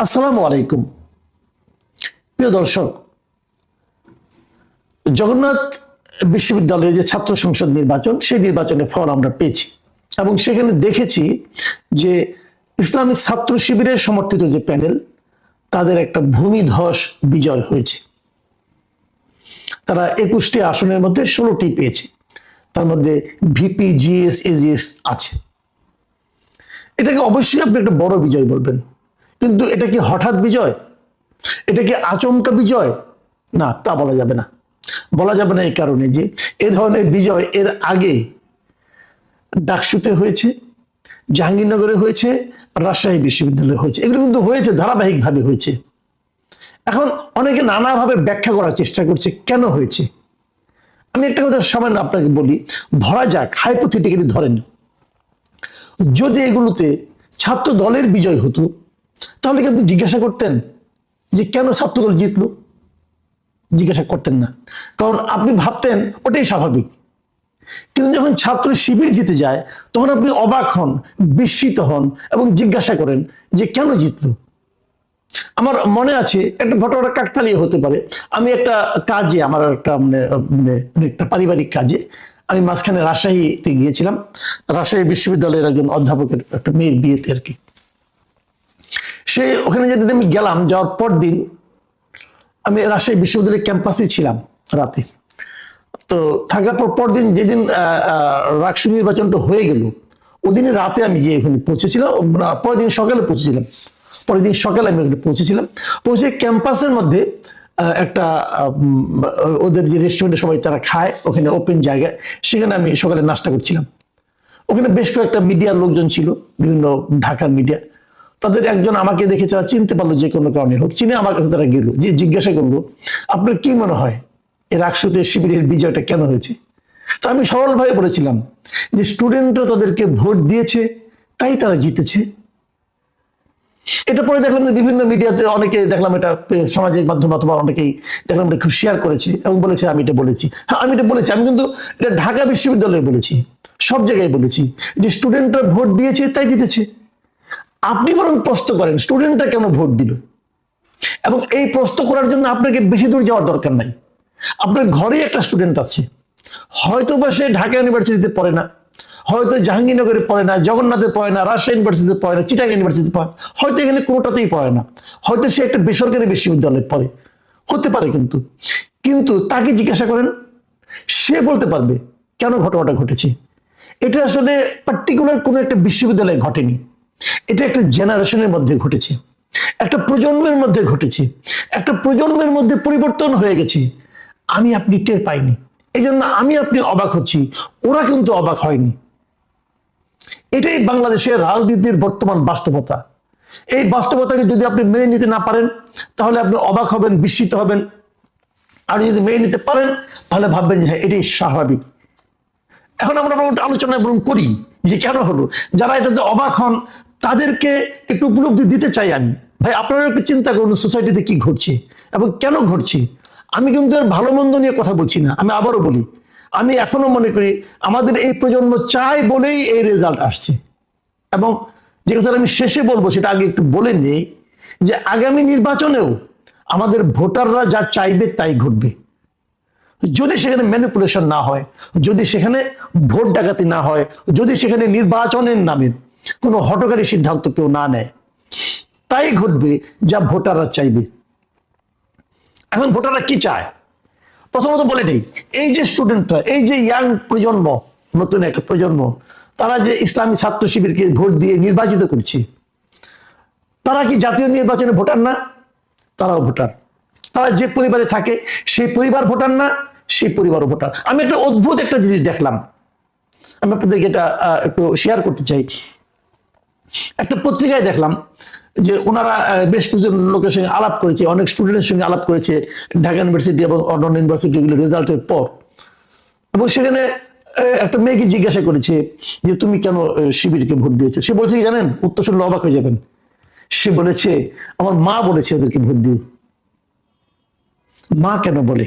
আসসালামু আলাইকুম প্রিয় দর্শক, জগন্নাথ বিশ্ববিদ্যালয়ের যে ছাত্র সংসদ নির্বাচন, সেই নির্বাচনের ফল আমরা পেয়েছি এবং সেখানে দেখেছি যে ইসলামী ছাত্র শিবিরের সমর্থিত যে প্যানেল, তাদের একটা ভূমিধস বিজয় হয়েছে। তারা 21টি আসনের মধ্যে 16টি পেয়েছে, তার মধ্যে ভিপি, জিএস, এজিএস আছে। এটাকে অবশ্যই আপনি একটা বড় বিজয় বলবেন, কিন্তু এটা কি হঠাৎ বিজয়? এটা কি আচমকা বিজয়? না, তা বলা যাবে না। বলা যাবে না এই কারণে যে এ ধরনের বিজয় এর আগে ডাকসুতে হয়েছে, জাহাঙ্গীরনগরে হয়েছে, রাজশাহী বিশ্ববিদ্যালয়ে হয়েছে। এগুলো কিন্তু হয়েছে, ধারাবাহিকভাবে হয়েছে। এখন অনেকে নানাভাবে ব্যাখ্যা করার চেষ্টা করছে কেন হয়েছে। আমি একটা কথা সামান্য আপনাকে বলি, ধরা যাক, হাইপোথেটিক্যালি ধরেন, যদি এগুলোতে ছাত্র দলের বিজয় হতো, তাহলে কি আপনি জিজ্ঞাসা করতেন যে কেন ছাত্রদল জিতলো? জিজ্ঞাসা করতেন না, কারণ আপনি ভাবতেন ওটাই স্বাভাবিক। কিন্তু যখন ছাত্র শিবির জিতে যায়, তখন আপনি অবাক হন, বিস্মিত হন এবং জিজ্ঞাসা করেন যে কেন জিতলো। আমার মনে আছে, একটা ঘটনা কাকতালীয় হতে পারে। আমি একটা কাজে, আমার একটা একটা পারিবারিক কাজে আমি মাঝখানে রাজশাহীতে গিয়েছিলাম। রাজশাহী বিশ্ববিদ্যালয়ের একজন অধ্যাপকের একটা মেয়ের বিয়েতে আর কি। সে ওখানে যেদিন আমি গেলাম, যাওয়ার পর দিন আমি রাজশাহী বিশ্ববিদ্যালয়ের ক্যাম্পাসে ছিলাম রাতে। তো থাকার পর পরদিন যেদিন রাকসু নির্বাচনটা হয়ে গেল, ওদিনে রাতে আমি যে এখানে পৌঁছেছিলাম, পরের দিন সকালে পৌঁছেছিলাম। পরের দিন সকালে আমি ওখানে পৌঁছেছিলাম। পৌঁছে ক্যাম্পাসের মধ্যে একটা ওদের যে রেস্টুরেন্টে সবাই তারা খায়, ওখানে ওপেন জায়গায়, সেখানে আমি সকালে নাস্তা করছিলাম। ওখানে বেশ কয়েকটা মিডিয়ার লোকজন ছিল, বিভিন্ন ঢাকার মিডিয়া। তাদের একজন আমাকে দেখে তারা চিনতে পারলো, যে কোনো কারণে হোক চিনে আমার কাছে তারা গেল, যে জিজ্ঞাসা করলো, আপনার কি মনে হয় এর রাকসুতে শিবিরের বিজয়টা কেন হয়েছে? তা আমি সরলভাবে বলেছিলাম যে স্টুডেন্টরা তাদেরকে ভোট দিয়েছে, তাই তারা জিতেছে। এটা পরে দেখলাম যে বিভিন্ন মিডিয়াতে অনেকে দেখলাম, এটা সামাজিক মাধ্যম অথবা অনেকেই দেখলাম এটা খুব শেয়ার করেছে এবং বলেছে আমি এটা বলেছি। হ্যাঁ, আমি এটা বলেছি। আমি কিন্তু এটা ঢাকা বিশ্ববিদ্যালয়ে বলেছি, সব জায়গায় বলেছি যে স্টুডেন্টরা ভোট দিয়েছে তাই জিতেছে। আপনি বরং প্রশ্ন করেন স্টুডেন্টরা কেন ভোট দিল, এবং এই প্রশ্ন করার জন্য আপনাকে বেশি দূর যাওয়ার দরকার নাই। আপনার ঘরেই একটা স্টুডেন্ট আছে, হয়তো বা সে ঢাকা ইউনিভার্সিটিতে পড়ে না, হয়তো জাহাঙ্গীরনগরে পড়ে না, জগন্নাথে পড়ে না, রাজশাহী ইউনিভার্সিটিতে পড়ে না, চিটাগাং ইউনিভার্সিটিতে পড়ে, হয়তো এখানে কোনোটাতেই পড়ে না, হয়তো সে একটা বেসরকারি বিশ্ববিদ্যালয়ে পড়ে, হতে পারে। কিন্তু কিন্তু তাকে জিজ্ঞাসা করেন, সে বলতে পারবে কেন ঘটনাটা ঘটেছে। এটা আসলে পার্টিকুলার কোনো একটা বিশ্ববিদ্যালয়ে ঘটেনি, এটা একটা জেনারেশনের মধ্যে ঘটেছে, একটা প্রজন্মের মধ্যে ঘটেছে, একটা প্রজন্মের মধ্যে পরিবর্তন হয়ে গেছে। আমি আপনি টের পাইনি, এই জন্য আমি আপনি অবাক হচ্ছি, ওরা কিন্তু অবাক হয়নি। এটাই বাংলাদেশের রাজনীতির বর্তমান বাস্তবতা। এই বাস্তবতাকে যদি আপনি মেনে নিতে না পারেন, তাহলে আপনি অবাক হবেন, বিস্মিত হবেন। আর যদি মেনে নিতে পারেন, তাহলে ভাববেন যে হ্যাঁ, এটাই স্বাভাবিক। এখন আমরা আলোচনা করি যে কেন হলো। যারা এটাতে অবাক হন, তাদেরকে একটু উপলব্ধি দিতে চাই আমি। ভাই, আপনারা একটু চিন্তা করুন সোসাইটিতে কি ঘটছে এবং কেন ঘটছে। আমি কিন্তু এর ভালো মন্দ নিয়ে কথা বলছি না। আমি আবারও বলি, আমি এখনো মনে করি আমাদের এই প্রজন্ম চায় বলেই এই রেজাল্ট আসছে। এবং যে কথা আমি শেষে বলবো, সেটা আগে একটু বলে নেই, যে আগামী নির্বাচনেও আমাদের ভোটাররা যা চাইবে তাই ঘটবে। যদি সেখানে ম্যানিপুলেশন না হয়, যদি সেখানে ভোট ডাকাতি না হয়, যদি সেখানে নির্বাচনের নামে কোনো হঠকারী সিদ্ধান্ত কেউ না নেয়, তাই ঘটবে যা ভোটাররা চাইবে। এখন ভোটাররা কি চায় প্রথমত বলে নেই। এই যে স্টুডেন্টরা, এই যে ইয়াং প্রজন্ম, নতুন একটা প্রজন্ম, তারা যে ইসলামী ছাত্র শিবিরকে ভোট দিয়ে নির্বাচিত করছে, তারা কি জাতীয় নির্বাচনে ভোটার না? তারাও ভোটার। তারা যে পরিবারে থাকে সেই পরিবার ভোটার না? সেই পরিবারও ভোটার। আমি একটা অদ্ভুত একটা জিনিস দেখলাম, আমি আপনাদেরকে এটা একটু শেয়ার করতে চাই। একটা পত্রিকায় দেখলাম যে ওনারা বেশ কিছু লোকের সঙ্গে আলাপ করেছে, অনেক স্টুডেন্টের সঙ্গে আলাপ করেছে ঢাকা ইউনিভার্সিটি এবং অন্যান্য ইউনিভার্সিটিগুলো রেজাল্টের পর। এবং সেখানে একটা মেয়েকে জিজ্ঞাসা করেছে যে তুমি কেন শিবিরকে ভোট দিয়েছো। সে বলছে কি জানেন, উত্তর শুনলে অবাক হয়ে যাবেন। সে বলেছে আমার মা বলেছে ওদেরকে ভোট দিও। মা কেন বলে?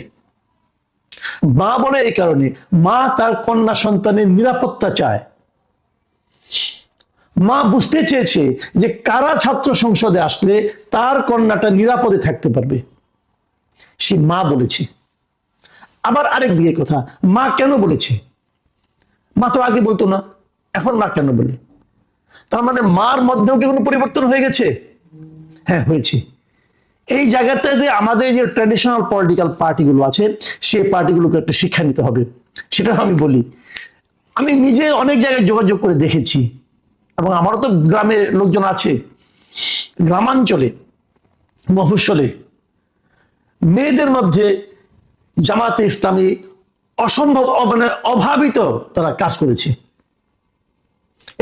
মা বলে এই কারণে, মা তার কন্যা সন্তানের নিরাপত্তা চায়। মা বুঝতে চেয়েছে যে কারা ছাত্র সংসদে আসলে তার কন্যাটা নিরাপদে থাকতে পারবে, সে মা বলেছে। আবার আরেক দিকে কথা, মা কেন বলেছে? মা তো আগে বলতো না, এখন মা কেন বলে? তার মানে মার মধ্যেও কি কোনো পরিবর্তন হয়ে গেছে? হ্যাঁ, হয়েছে। এই জায়গাটাতে আমাদের যে ট্র্যাডিশনাল পলিটিক্যাল পার্টিগুলো আছে, সেই পার্টিগুলোকে একটা শিক্ষা নিতে হবে। সেটা আমি বলি, আমি নিজে অনেক জায়গায় যোগাযোগ করে দেখেছি, এবং আমারও তো গ্রামে লোকজন আছে। গ্রামাঞ্চলে, মফস্বলে মেয়েদের মধ্যে জামাতে ইসলামী অসম্ভব, মানে অভাবিত তারা কাজ করেছে।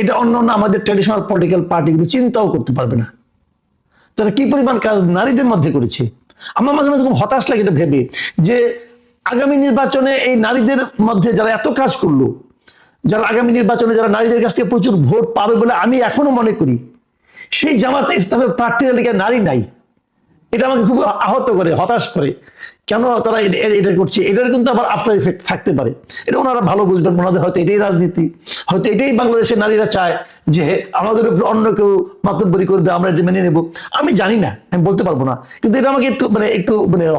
এটা অন্য অন্য আমাদের ট্র্যাডিশনাল পলিটিক্যাল পার্টিগুলো চিন্তাও করতে পারবে না তারা কি পরিমাণ কাজ নারীদের মধ্যে করেছে। আমার মাঝে মাঝে খুব হতাশ লাগে এটা ভেবে, যে আগামী নির্বাচনে এই নারীদের মধ্যে যারা এত কাজ করলো, যারা আগামী নির্বাচনে যারা নারীদের কাছ থেকে প্রচুর ভোট পাবে বলে আমি এখনো মনে করি, সেই জামাতে ইসলামের প্রার্থী তালিকায় নারী নাই। এটা আমাকে খুব আহত করে, হতাশ করে। কেন তারা এটা করছে? এটার কিন্তু আবার আফটার ইফেক্ট থাকতে পারে। এটা ওনারা ভালো বুঝবেন, ওনাদের হয়তো এটাই রাজনীতি, হয়তো এটাই বাংলাদেশের নারীরা চায় যে আমাদের উপর অন্য কেউ মাতব্বরি করবে, আমরা এটা মেনে নেব। আমি জানি না, আমি বলতে পারবো না, কিন্তু এটা আমাকে একটু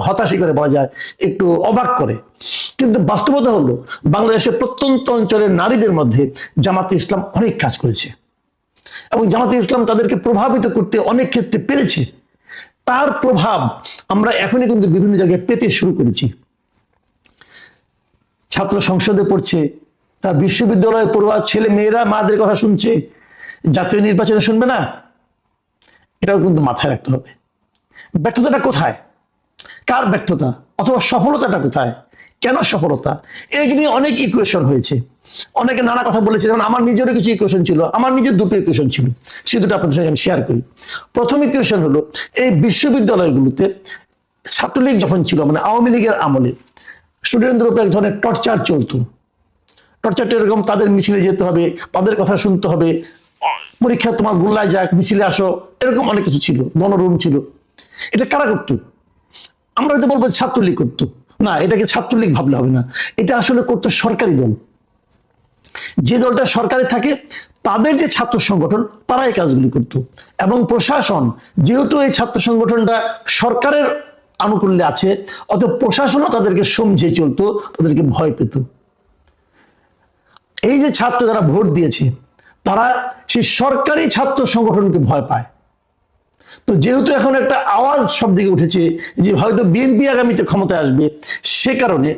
হতাশই করে বলা যায়, একটু অবাক করে। কিন্তু বাস্তবতা হলো বাংলাদেশের প্রত্যন্ত অঞ্চলের নারীদের মধ্যে জামাতে ইসলাম অনেক কাজ করেছে, এবং জামাতে ইসলাম তাদেরকে প্রভাবিত করতে অনেক ক্ষেত্রে পেরেছে। তার প্রভাব আমরা এখনই কিন্তু বিভিন্ন জায়গায় পেতে শুরু করেছি। ছাত্র সংসদে পড়ছে, তার বিশ্ববিদ্যালয়ে পড়ুয়া ছেলে মেয়েরা মাদের কথা শুনছে, জাতীয় নির্বাচনে শুনবে না? এটাও কিন্তু মাথায় রাখতে হবে। ব্যর্থতাটা কোথায়? কার ব্যর্থতা? অথবা সফলতাটা কোথায়? কেন সফলতা? এই নিয়ে অনেক ইকুয়েশন হয়েছে, অনেকে নানা কথা বলেছে। যেমন আমার নিজেরও কিছু ইকুয়েশন ছিল, আমার নিজের দুটো ইকুয়েশন ছিল, সে দুটো আপনাদের সঙ্গে আমি শেয়ার করি। প্রথম ইকুয়েশন হলো, এই বিশ্ববিদ্যালয়গুলোতে ছাত্রলীগ যখন ছিল, মানে আওয়ামী লীগের আমলে স্টুডেন্টদের উপর এক ধরনের টর্চার চলতো। টর্চারটা এরকম, তাদের মিছিলে যেতে হবে, তাদের কথা শুনতে হবে, পরীক্ষা তোমার গোল্লায় যাক, মিছিলে আসো, এরকম অনেক কিছু ছিল, গণরুম ছিল। এটা কারা করতো? আমরা হয়তো বলবো ছাত্রলীগ করতো, না, এটাকে ছাত্রলীগ ভাবলে হবে না, এটা আসলে করতো সরকারি দল। যে দলটা সরকারে থাকে তাদের যে ছাত্র সংগঠন, তারা এই কাজগুলি করত। এবং প্রশাসন, যেহেতু এই ছাত্র সংগঠনটা সরকারের আনুকূল্যে আছে, অত প্রশাসনও তাদেরকে সমঝে চলতো, তাদেরকে ভয় পেত। এই যে ছাত্র যারা ভোট দিয়েছে, তারা সেই সরকারি ছাত্র সংগঠনকে ভয় পায়। তো যেহেতু এখন একটা আওয়াজ সব দিকে উঠেছে যে হয়তো বিএনপি আগামীতে ক্ষমতায় আসবে, সে কারণে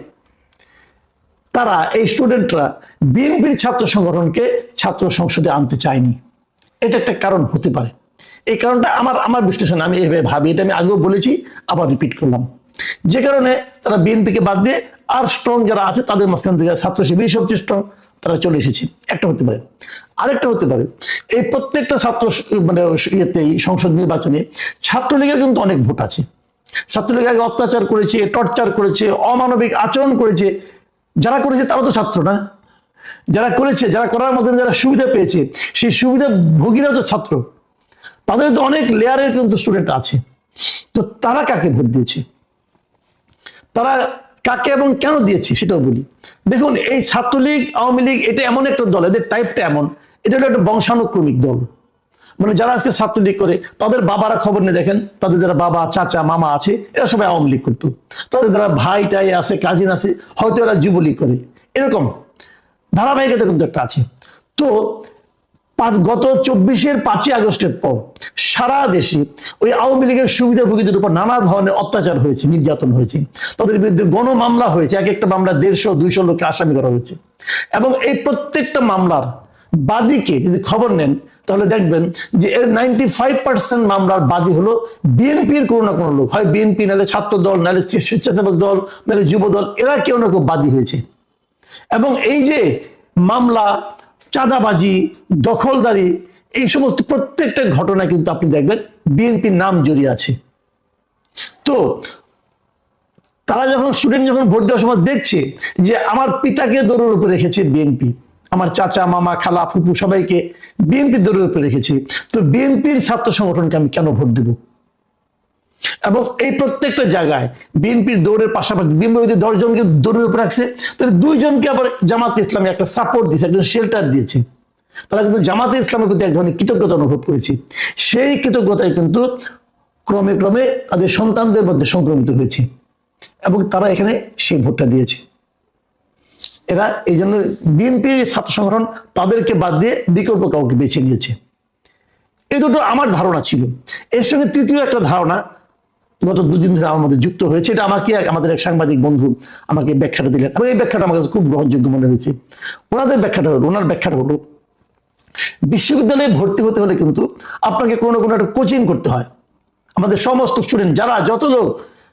তারা, এই স্টুডেন্টরা বিএনপির ছাত্র সংগঠনকে ছাত্র সংসদে আনতে চায়নি। এটা একটা কারণ হতে পারে। এই কারণটা আমার বিশ্লেষণ, আমি এভাবে ভাবি, এটা আমি আগেও বলেছি, আবার রিপিট করলাম। যে কারণে তারা বিএনপিকে বাদ দিয়ে আর স্ট্রং যারা আছে তাদের মাঝখান থেকে ছাত্র শিবির সবচেয়ে স্ট্রং, তারা চলে এসেছে। একটা হতে পারে। আরেকটা হতে পারে, এই প্রত্যেকটা ছাত্র সংসদ নির্বাচনে ছাত্রলীগের কিন্তু অনেক ভোট আছে। ছাত্রলীগ আগে অত্যাচার করেছে, টর্চার করেছে, অমানবিক আচরণ করেছে। যারা করেছে তারা তো ছাত্র না, যারা করেছে, যারা করার মাধ্যমে যারা সুবিধা পেয়েছে, সেই সুবিধা ভোগীরা তো ছাত্র। তাদের তো অনেক লেয়ারের কিন্তু স্টুডেন্ট আছে। তো তারা কাকে ভোট দিয়েছে, তারা কাকে এবং কেন দিয়েছে সেটাও বলি। দেখুন, এই ছাত্রলীগ, আওয়ামী লীগ, এটা এমন একটা দল, এদের টাইপটা এমন, এটা হলো একটা বংশানুক্রমিক দল। মানে যারা আজকে ছাত্রলীগ করে, তাদের বাবারা খবর নিয়ে দেখেন, তাদের যারা বাবা, চাচা, মামা আছে, এরা সবাই আওয়ামী লীগ করতো। তাদের যারা ভাই টাই আছে, কাজিন আছে, হয়তো এরা যুবলীগ করে। এরকম ধারাবাহিকতা কিন্তু একটা আছে। তো গত 24 আগস্টের পর সারা দেশে ওই আওয়ামী লীগের সুবিধাভোগীদের উপর নানা ধরনের অত্যাচার হয়েছে, নির্যাতন হয়েছে, তাদের বিরুদ্ধে গণমামলা হয়েছে। এক একটা মামলা 150-200 লোককে আসামি করা হয়েছে। এবং এই প্রত্যেকটা মামলার বাদীকে যদি খবর নেন, তাহলে দেখবেন যে এর 95% মামলার বাদী হলো বিএনপির কোনো না কোনো লোক, হয় বিএনপি, নাহলে ছাত্র দল, নাহলে স্বেচ্ছাসেবক দল, নাহলে যুব দল, এরা কেউ না কেউ বাদী হয়েছে। এবং এই যে মামলা, চাঁদাবাজি, দখলদারি, এই সমস্ত প্রত্যেকটা ঘটনা কিন্তু আপনি দেখবেন বিএনপির নাম জড়িয়ে আছে। তো তারা যখন স্টুডেন্ট যখন ভোট দেওয়ার সময় দেখছে যে আমার পিতাকে দৌড়ের উপরে রেখেছে বিএনপি, আমার চাচা, মামা, খালা, ফুপু সবাইকে বিএনপি দৌড়ের উপরে রেখেছে, তো বিএনপির ছাত্র সংগঠনকে আমি কেন ভোট দেব? এবং এই প্রত্যেকটা জায়গায় বিএনপির দৌড়ের পাশাপাশি বিএনপি 10 জনকে দৌড়ের উপরে রাখছে, তাহলে 2 জনকে আবার জামাত ইসলামী একটা সাপোর্ট দিয়েছে, একটা শেল্টার দিয়েছে। তারা কিন্তু জামাতে ইসলামের প্রতি এক ধরনের কৃতজ্ঞতা অনুভব করেছে। সেই কৃতজ্ঞতায় কিন্তু ক্রমে ক্রমে তাদের সন্তানদের মধ্যে সংক্রমিত হয়েছে এবং তারা এখানে সেই ভোটটা দিয়েছে। এরা এই জন্য বিএনপি ছাত্র সংগঠন তাদেরকে বাদ দিয়ে বিকল্প কাউকে বেছে নিয়েছে। এই দুটো আমার ধারণা ছিল। এর সঙ্গে তৃতীয় একটা ধারণা গত দুদিন ধরে আমার মধ্যে যুক্ত হয়েছে। এটা আমাকে আমাদের এক সাংবাদিক বন্ধু আমাকে ব্যাখ্যাটা দিলেন এবং এই ব্যাখ্যাটা আমার কাছে খুব গ্রহণযোগ্য মনে হয়েছে। ওনার ব্যাখ্যাটা হলো বিশ্ববিদ্যালয়ে ভর্তি হতে হলে কিন্তু আপনাকে কোনো না কোনো একটা কোচিং করতে হয়। আমাদের সমস্ত স্টুডেন্ট যারা যত লোক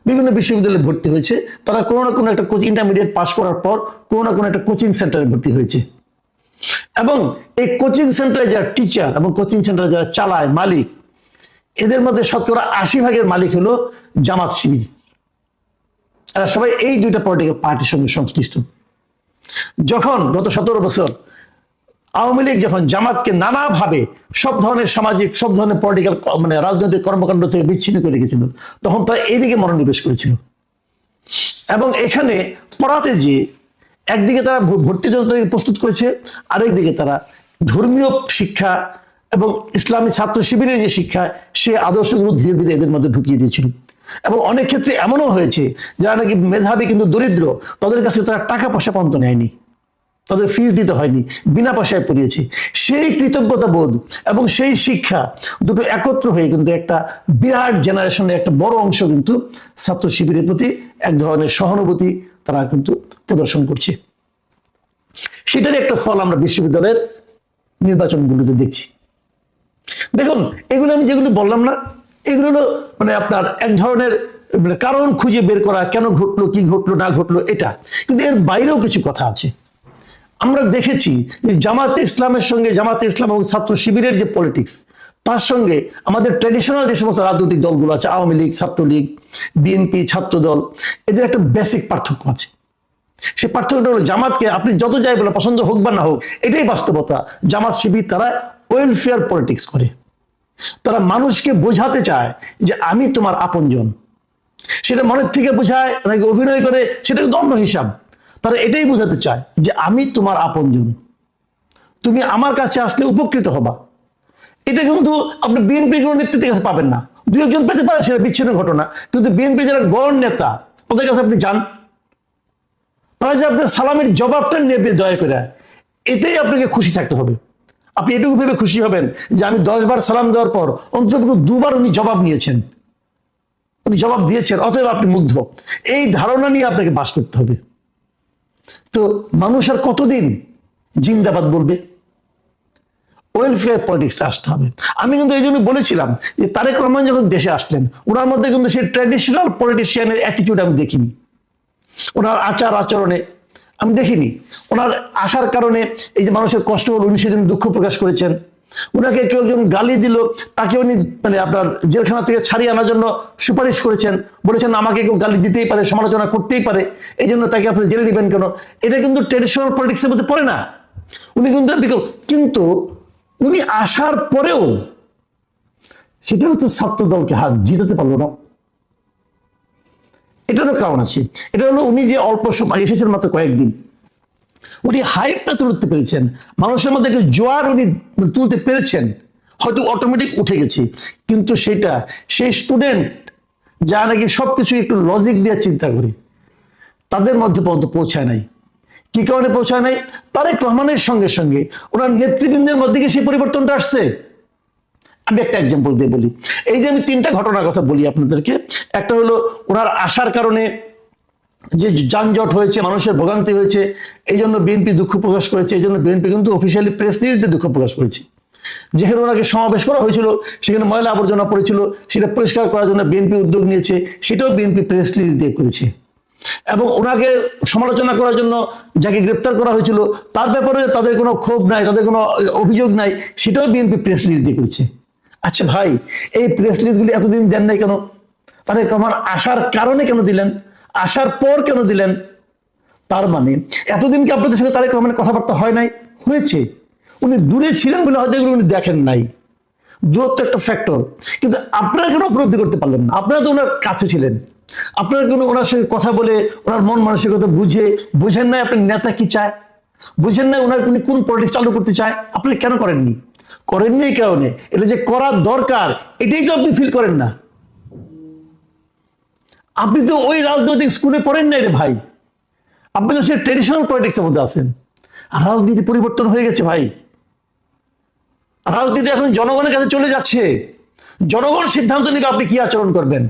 বিভিন্ন বিশ্ববিদ্যালয়ে ভর্তি হয়েছে তারা কোনো না কোনো একটা কোচিং, ইন্টারমিডিয়েট পাস করার পর কোনো না কোনো একটা কোচিং সেন্টারে ভর্তি হয়েছে এবং এই কোচিং সেন্টারে যারা টিচার এবং কোচিং সেন্টারে যারা চালায় মালিক, এদের মধ্যে 80% মালিক হলো জামাত শিবির। এরা সবাই এই দুইটা পলিটিক্যাল পার্টির সঙ্গে সংশ্লিষ্ট। যখন গত 17 বছর আওয়ামী লীগ যখন জামাতকে নানাভাবে সব ধরনের সামাজিক, সব ধরনের পলিটিক্যাল রাজনৈতিক কর্মকাণ্ড থেকে বিচ্ছিন্ন করে রেখেছিল, তখন তারা এইদিকে মনোনিবেশ করেছিল এবং এখানে পড়াতে যে একদিকে তারা ভর্তির জন্য প্রস্তুত করেছে, আরেকদিকে তারা ধর্মীয় শিক্ষা এবং ইসলামী ছাত্র শিবিরের যে শিক্ষা, সে আদর্শগুলো ধীরে ধীরে এদের মধ্যে ঢুকিয়ে দিয়েছিল। এবং অনেক ক্ষেত্রে এমনও হয়েছে যারা নাকি মেধাবী কিন্তু দরিদ্র, তাদের কাছে তারা টাকা পয়সা পর্যন্ত নেয়নি, তাদের ফিস দিতে হয়নি, বিনা পয়সায় পড়িয়েছে। সেই কৃতজ্ঞতা বোধ এবং সেই শিক্ষা দুটো একত্র হয়ে কিন্তু একটা বিরাট জেনারেশনের একটা বড় অংশ কিন্তু ছাত্র শিবিরের প্রতি এক ধরনের সহানুভূতি তারা কিন্তু প্রদর্শন করছে। সেটারই একটা ফল আমরা বিশ্ববিদ্যালয়ের নির্বাচনগুলোতে দেখছি। দেখুন, এগুলো আমি যেগুলো বললাম না, এগুলো হলো আপনার এক ধরনের কারণ খুঁজে বের করা, কেন ঘটলো, কি ঘটলো না ঘটলো, এটা। কিন্তু এর বাইরেও কিছু কথা আছে। আমরা দেখেছি যে জামাতে ইসলামের সঙ্গে, জামাতে ইসলাম এবং ছাত্র শিবিরের যে পলিটিক্স, তার সঙ্গে আমাদের ট্র্যাডিশনাল যে সমস্ত রাজনৈতিক দলগুলো আছে, আওয়ামী লীগ, ছাত্রলীগ, বিএনপি, ছাত্র দল, এদের একটা বেসিক পার্থক্য আছে। সে পার্থক্যটা হলো জামাতকে আপনি যত যাই বলে, পছন্দ হোক বা না হোক, এটাই বাস্তবতা। জামাত শিবির তারা ওয়েলফেয়ার পলিটিক্স করে। তারা মানুষকে বোঝাতে চায় যে আমি তোমার আপনজন। সেটা মনের থেকে বোঝায় নাকি অভিনয় করে, সেটা কিন্তু অন্য হিসাব। তারা এটাই বোঝাতে চায় যে আমি তোমার আপনজন, তুমি আমার কাছে আসলে উপকৃত হবা। এটা কিন্তু আপনি বিএনপি কোনো নেতৃত্বের কাছে পাবেন না। দু একজন পেতে পারে, সেটা বিচ্ছিন্ন ঘটনা। কিন্তু বিএনপি যারা গড় নেতা, ওদের কাছে আপনি যান, তারা যে আপনার সালামের জবাবটা নেবে দয়া করে, এতেই আপনাকে খুশি থাকতে হবে। আপনি এটুকু ভেবে খুশি হবেন যে আমি 10 বার সালাম দেওয়ার পর অন্তত 2 বার উনি জবাব নিয়েছেন, উনি জবাব দিয়েছেন, অতএব আপনি মুগ্ধ। এই ধারণা নিয়ে আপনাকে বাস করতে হবে। তো মানুষ আর কতদিন জিন্দাবাদ বলবে? ওয়েলফেয়ার পলিটিক্সটা আসতে হবে। আমি কিন্তু এই জন্য বলেছিলাম যে তারেক রহমান যখন দেশে আসলেন, ওনার মধ্যে কিন্তু সেই ট্র্যাডিশনাল পলিটিশিয়ানের অ্যাটিটিউড আমি দেখিনি। ওনার আচার আচরণে আমি দেখিনি। ওনার আসার কারণে এই যে মানুষের কষ্ট হল, উনি সেদিন দুঃখ প্রকাশ করেছেন। ওনাকে কেউ একজন গালি দিল, তাকে উনি আপনার জেলখানা থেকে ছাড়িয়ে আনার জন্য সুপারিশ করেছেন, বলেছেন আমাকে কেউ গালি দিতেই পারে, সমালোচনা করতেই পারে, এই জন্য তাকে আপনি জেলে নেবেন কেন? এটা কিন্তু ট্র্যাডিশনাল পলিটিক্সের মধ্যে পড়ে না। উনি কিন্তু উনি আসার পরেও সেটাও তো ছাত্র দলকে হাত জিতাতে পারলো না। এটারও কারণ আছে। এটা হলো উনি যে অল্প সময় এসেছেন, মাত্র কয়েকদিন, উনি হাইপটা তুলতে পেরেছেন, মানুষের মধ্যে একটা জোয়ার উনি তুলতে পেরেছেন, হয়তো অটোমেটিক উঠে গেছে। কিন্তু সেটা সেই স্টুডেন্ট যা নাকি সবকিছু একটু লজিক দিয়ে চিন্তা করে, তাদের মধ্যে পর্যন্ত পৌঁছায় নাই। কি কারণে পৌঁছায় নাই? তারেক রহমানের সঙ্গে সঙ্গে ওনার নেতৃবৃন্দের মধ্যে কি সেই পরিবর্তনটা আসছে? আমি একটা এক্সাম্পল দিয়ে বলি। এই যে আমি 3টা ঘটনার কথা বলি আপনাদেরকে। একটা হলো ওনার আসার কারণে যে যানজট হয়েছে, মানুষের ভোগান্তি হয়েছে, এই জন্য বিএনপি দুঃখ প্রকাশ করেছে। এই জন্য বিএনপি কিন্তু অফিসিয়ালি প্রেস রিলিজে দুঃখ প্রকাশ করেছে। যেখানে ওনাকে সমাবেশ করা হয়েছিল, সেখানে ময়লা আবর্জনা পড়েছিল, সেটা পরিষ্কার করার জন্য বিএনপি উদ্যোগ নিয়েছে, সেটাও বিএনপি প্রেস রিলিজ দিয়ে করেছে। এবং ওনাকে সমালোচনা করার জন্য যাকে গ্রেপ্তার করা হয়েছিল, তার ব্যাপারে তাদের কোনো ক্ষোভ নাই, তাদের কোনো অভিযোগ নাই, সেটাও বিএনপি প্রেস রিলিজ দিয়ে করেছে। আচ্ছা ভাই, এই প্রেস রিলিজগুলি এতদিন দেন নাই কেন? তারেক রহমান আসার কারণে কেন দিলেন? আসার পর কেন দিলেন? তার মানে এতদিন কি আপনাদের সঙ্গে তারেক রহমানের কথাবার্তা হয় নাই? হয়েছে। উনি দূরে ছিলেন বলে হয়তো এগুলো উনি দেখেন নাই। দূরত্ব একটা ফ্যাক্টর। কিন্তু আপনারা কেন উপলব্ধি করতে পারলেন না? আপনারা তো ওনার কাছে ছিলেন, আপনারা কেন ওনার সঙ্গে কথা বলে ওনার মন মানসিকতা বুঝেন নাই আপনার নেতা কি চায়? বুঝেন না ওনার উনি কোন পলিটিক্স চালু করতে চায়? আপনি কেন করেননি? করেননি এই কারণে, এটা যে করার দরকার এটাই তো আপনি ফিল করেন না। আপনি তো ওই রাজনৈতিক স্কুলে পড়েন নাই রে ভাই, আপনি তো সেই ট্রেডিশনাল পলিটিক্সের মধ্যে আছেন। আর রাজনীতি পরিবর্তন হয়ে গেছে ভাই, রাজনীতি এখন জনগণের কাছে চলে যাচ্ছে। জনগণ সিদ্ধান্ত নিবে আপনি কি আচরণ করবেন,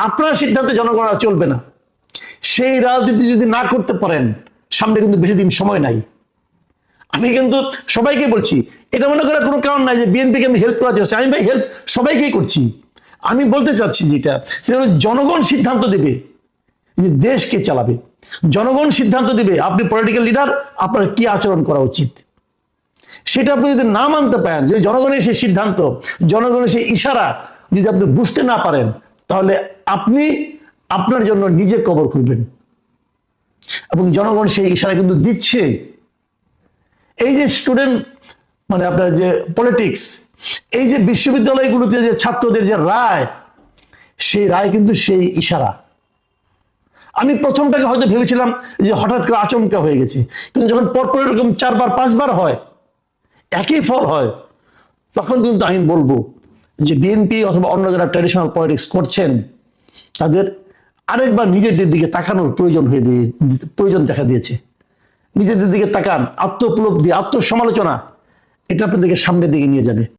আপনার সিদ্ধান্তে জনগণ আর চলবে না। সেই রাজনীতি যদি না করতে পারেন, সামনে কিন্তু বেশি দিন সময় নাই। আমি কিন্তু সবাইকে বলছি, এটা মনে করার কোনো কারণ নাই যে বিএনপিকে আমি হেল্প করাতে চাচ্ছি। আমি ভাই হেল্প সবাইকেই করছি। আমি বলতে চাচ্ছি যেটা, সেটা হলো জনগণ সিদ্ধান্ত দেবে যে দেশকে চালাবে। জনগণ সিদ্ধান্ত দেবে আপনি পলিটিক্যাল লিডার আপনার কি আচরণ করা উচিত। সেটা আপনি যদি না মানতে পারেন, যে জনগণের সেই সিদ্ধান্ত, জনগণের সেই ইশারা যদি আপনি বুঝতে না পারেন, তাহলে আপনি আপনার জন্য নিজে কবর খুলবেন। এবং জনগণ সেই ইশারা কিন্তু দিচ্ছে। এই যে স্টুডেন্ট মানে আপনার যে পলিটিক্স, এই যে বিশ্ববিদ্যালয়গুলোতে যে ছাত্রদের যে রায়, সেই রায় কিন্তু সেই ইশারা। আমি প্রথমটাকে হয়তো ভেবেছিলাম যে হঠাৎ করে আচমকা হয়ে গেছে, কিন্তু যখন পরপর এরকম 4বার 5বার হয়, একই ফল হয়, তখন কিন্তু আমি বলবো যে বিএনপি অথবা অন্য যারা ট্র্যাডিশনাল পলিটিক্স করছেন, তাদের আরেকবার নিজেদের দিকে তাকানোর প্রয়োজন দেখা দিয়েছে। নিজেদের দিকে তাকান, আত্ম উপলব্ধি, আত্মসমালোচনা, এটা আপনাদেরকে সামনের দিকে নিয়ে যাবে।